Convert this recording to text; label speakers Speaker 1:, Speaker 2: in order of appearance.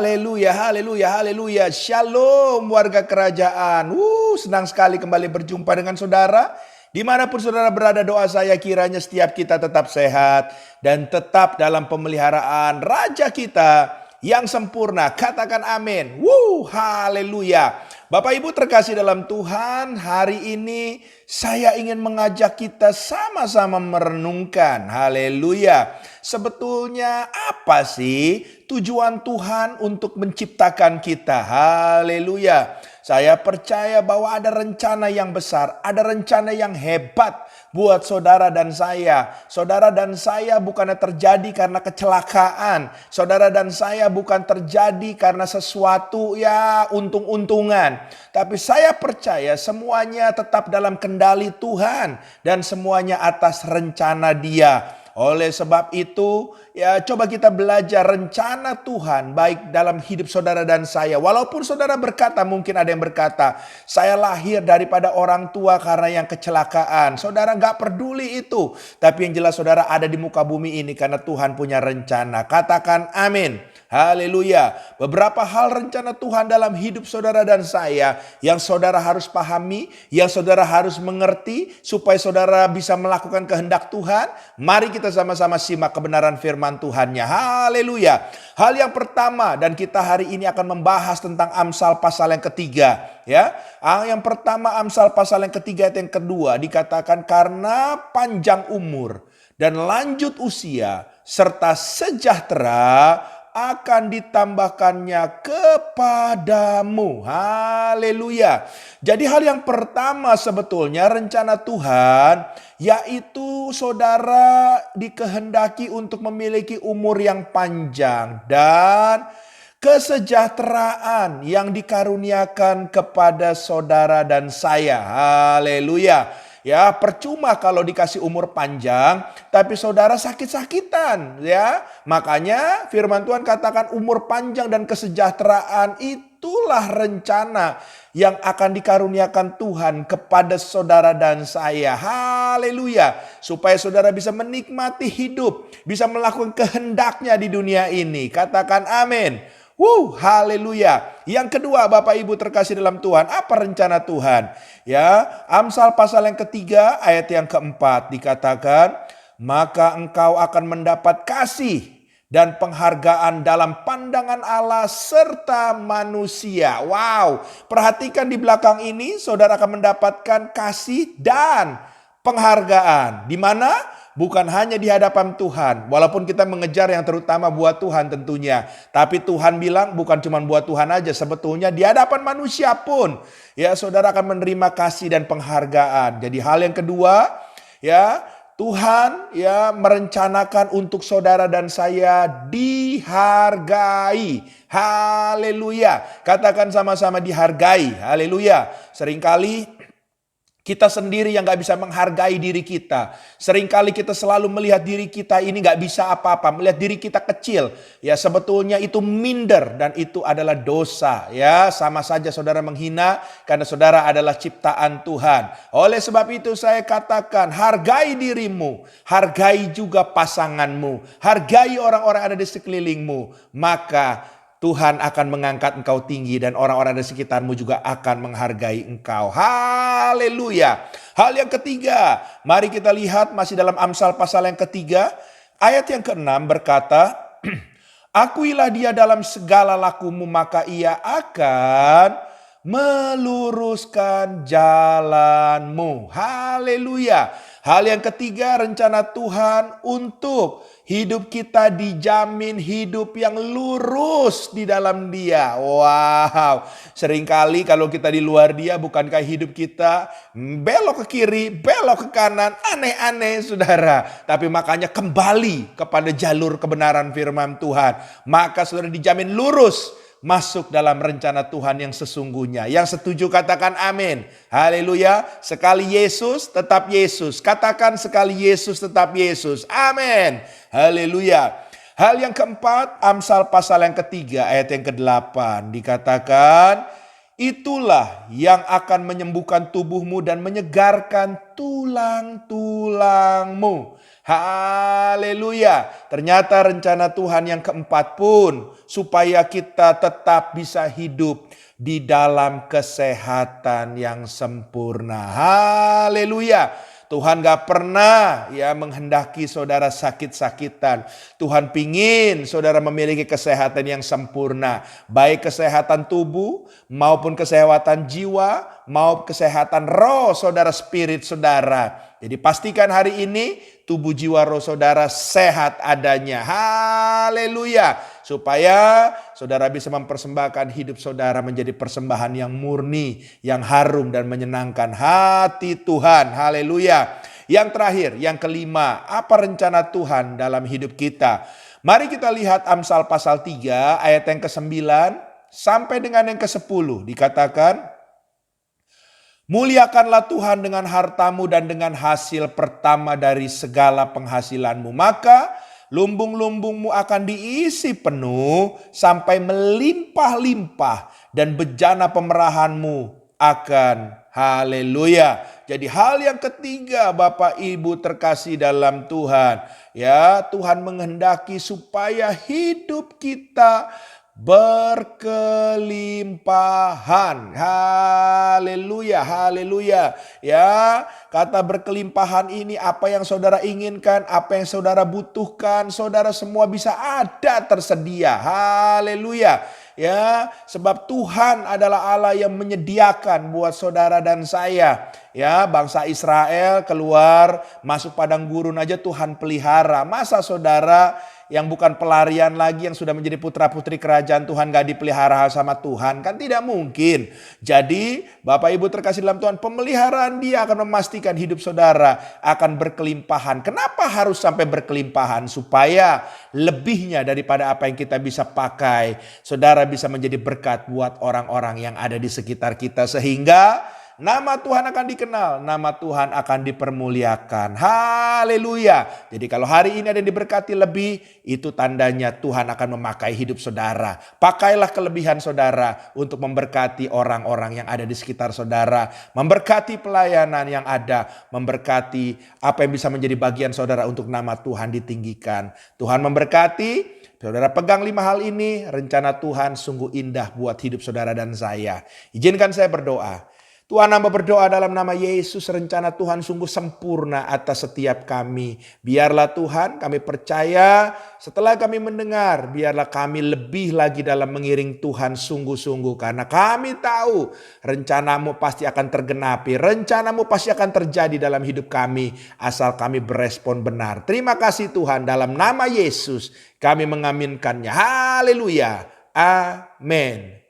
Speaker 1: Haleluya, haleluya, haleluya. Shalom warga kerajaan. Senang sekali kembali berjumpa dengan saudara. Dimanapun saudara berada, doa saya kiranya setiap kita tetap sehat dan tetap dalam pemeliharaan Raja kita yang sempurna. Katakan amin. Haleluya. Bapak Ibu terkasih dalam Tuhan, hari ini saya ingin mengajak kita sama-sama merenungkan. Haleluya. Sebetulnya apa sih tujuan Tuhan untuk menciptakan kita? Haleluya. Saya percaya bahwa ada rencana yang besar, ada rencana yang hebat buat saudara dan saya. Saudara dan saya bukannya terjadi karena kecelakaan. Saudara dan saya bukan terjadi karena sesuatu ya untung-untungan. Tapi saya percaya semuanya tetap dalam kendali Tuhan dan semuanya atas rencana Dia. Oleh sebab itu, ya coba kita belajar rencana Tuhan baik dalam hidup saudara dan saya. Walaupun saudara berkata, mungkin ada yang berkata, saya lahir daripada orang tua karena yang kecelakaan. Saudara gak peduli itu. Tapi yang jelas saudara ada di muka bumi ini karena Tuhan punya rencana. Katakan amin. Haleluya. Beberapa hal rencana Tuhan dalam hidup saudara dan saya yang saudara harus pahami, yang saudara harus mengerti supaya saudara bisa melakukan kehendak Tuhan. Mari kita sama-sama simak kebenaran firman Tuhannya. Haleluya. Hal yang pertama, dan kita hari ini akan membahas tentang Amsal pasal yang ketiga. Ya, yang pertama Amsal pasal yang ketiga ayat yang kedua dikatakan karena panjang umur dan lanjut usia serta sejahtera akan ditambahkannya kepadamu. Haleluya. Jadi hal yang pertama sebetulnya rencana Tuhan yaitu saudara dikehendaki untuk memiliki umur yang panjang dan kesejahteraan yang dikaruniakan kepada saudara dan saya. Haleluya. Ya, percuma kalau dikasih umur panjang, tapi saudara sakit-sakitan, ya. Makanya firman Tuhan katakan umur panjang dan kesejahteraan itulah rencana yang akan dikaruniakan Tuhan kepada saudara dan saya. Haleluya. Supaya saudara bisa menikmati hidup, bisa melakukan kehendaknya di dunia ini. Katakan amin. Haleluya. Yang kedua Bapak Ibu terkasih dalam Tuhan, apa rencana Tuhan? Ya, Amsal pasal yang ketiga ayat yang keempat dikatakan, maka engkau akan mendapat kasih dan penghargaan dalam pandangan Allah serta manusia. Wow, perhatikan di belakang ini saudara akan mendapatkan kasih dan penghargaan. Di mana? Bukan hanya di hadapan Tuhan. Walaupun kita mengejar yang terutama buat Tuhan tentunya. Tapi Tuhan bilang bukan cuma buat Tuhan aja. Sebetulnya di hadapan manusia pun. Ya, saudara akan menerima kasih dan penghargaan. Jadi hal yang kedua, ya, Tuhan ya merencanakan untuk saudara dan saya dihargai. Haleluya. Katakan sama-sama dihargai. Haleluya. Seringkali kita sendiri yang gak bisa menghargai diri kita. Seringkali kita selalu melihat diri kita ini gak bisa apa-apa. Melihat diri kita kecil. Ya sebetulnya itu minder dan itu adalah dosa. Ya sama saja saudara menghina karena saudara adalah ciptaan Tuhan. Oleh sebab itu saya katakan hargai dirimu. Hargai juga pasanganmu. Hargai orang-orang yang ada di sekelilingmu. Maka Tuhan akan mengangkat engkau tinggi dan orang-orang di sekitarmu juga akan menghargai engkau. Haleluya. Hal yang ketiga, mari kita lihat masih dalam Amsal pasal yang ketiga. Ayat yang ke-6 berkata, akuilah dia dalam segala lakumu maka ia akan meluruskan jalanmu. Haleluya. Hal yang ketiga rencana Tuhan untuk hidup kita dijamin hidup yang lurus di dalam Dia. Wow, seringkali kalau kita di luar Dia bukankah hidup kita belok ke kiri, belok ke kanan, aneh-aneh saudara. Tapi makanya kembali kepada jalur kebenaran firman Tuhan. Maka saudara dijamin lurus masuk dalam rencana Tuhan yang sesungguhnya. Yang setuju katakan amin. Haleluya. Sekali Yesus tetap Yesus. Katakan sekali Yesus tetap Yesus. Amin. Haleluya. Hal yang keempat, Amsal pasal yang ketiga ayat yang ke-8 dikatakan, Itulah yang akan menyembuhkan tubuhmu dan menyegarkan tulang-tulangmu. Haleluya. Ternyata rencana Tuhan yang keempat pun supaya kita tetap bisa hidup di dalam kesehatan yang sempurna. Haleluya. Tuhan gak pernah menghendaki saudara sakit-sakitan. Tuhan pingin saudara memiliki kesehatan yang sempurna. Baik kesehatan tubuh maupun kesehatan jiwa maupun kesehatan roh saudara, spirit saudara. Jadi pastikan hari ini tubuh jiwa roh saudara sehat adanya. Haleluya. Supaya saudara bisa mempersembahkan hidup saudara menjadi persembahan yang murni, yang harum dan menyenangkan hati Tuhan. Haleluya. Yang terakhir, yang kelima, apa rencana Tuhan dalam hidup kita? Mari kita lihat Amsal pasal 3 ayat yang ke-9 sampai dengan yang ke-10. Dikatakan, muliakanlah Tuhan dengan hartamu dan dengan hasil pertama dari segala penghasilanmu. Maka lumbung-lumbungmu akan diisi penuh sampai melimpah-limpah dan bejana pemerahanmu akan haleluya. Jadi hal yang ketiga Bapak Ibu terkasih dalam Tuhan. Tuhan menghendaki supaya hidup kita berkelimpahan. Haleluya, haleluya. Kata berkelimpahan ini apa yang saudara inginkan, apa yang saudara butuhkan, saudara semua bisa ada tersedia. Haleluya. Sebab Tuhan adalah Allah yang menyediakan buat saudara dan saya. Bangsa Israel keluar masuk padang gurun aja Tuhan pelihara. Masa saudara yang bukan pelarian lagi, yang sudah menjadi putra-putri kerajaan Tuhan gak dipelihara sama Tuhan? Kan tidak mungkin. Jadi Bapak Ibu terkasih dalam Tuhan, pemeliharaan Dia akan memastikan hidup saudara akan berkelimpahan. Kenapa harus sampai berkelimpahan? Supaya lebihnya daripada apa yang kita bisa pakai, saudara bisa menjadi berkat buat orang-orang yang ada di sekitar kita. Sehingga nama Tuhan akan dikenal, nama Tuhan akan dipermuliakan. Haleluya. Jadi kalau hari ini ada yang diberkati lebih, itu tandanya Tuhan akan memakai hidup saudara. Pakailah kelebihan saudara untuk memberkati orang-orang yang ada di sekitar saudara. Memberkati pelayanan yang ada. Memberkati apa yang bisa menjadi bagian saudara untuk nama Tuhan ditinggikan. Tuhan memberkati. Saudara pegang 5 hal ini, rencana Tuhan sungguh indah buat hidup saudara dan saya. Izinkan saya berdoa. Tuhan, hamba berdoa dalam nama Yesus, rencana Tuhan sungguh sempurna atas setiap kami. Biarlah Tuhan, kami percaya setelah kami mendengar, biarlah kami lebih lagi dalam mengiring Tuhan sungguh-sungguh. Karena kami tahu rencanamu pasti akan tergenapi, rencanamu pasti akan terjadi dalam hidup kami, asal kami berespon benar. Terima kasih Tuhan, dalam nama Yesus kami mengaminkannya. Haleluya. Amin.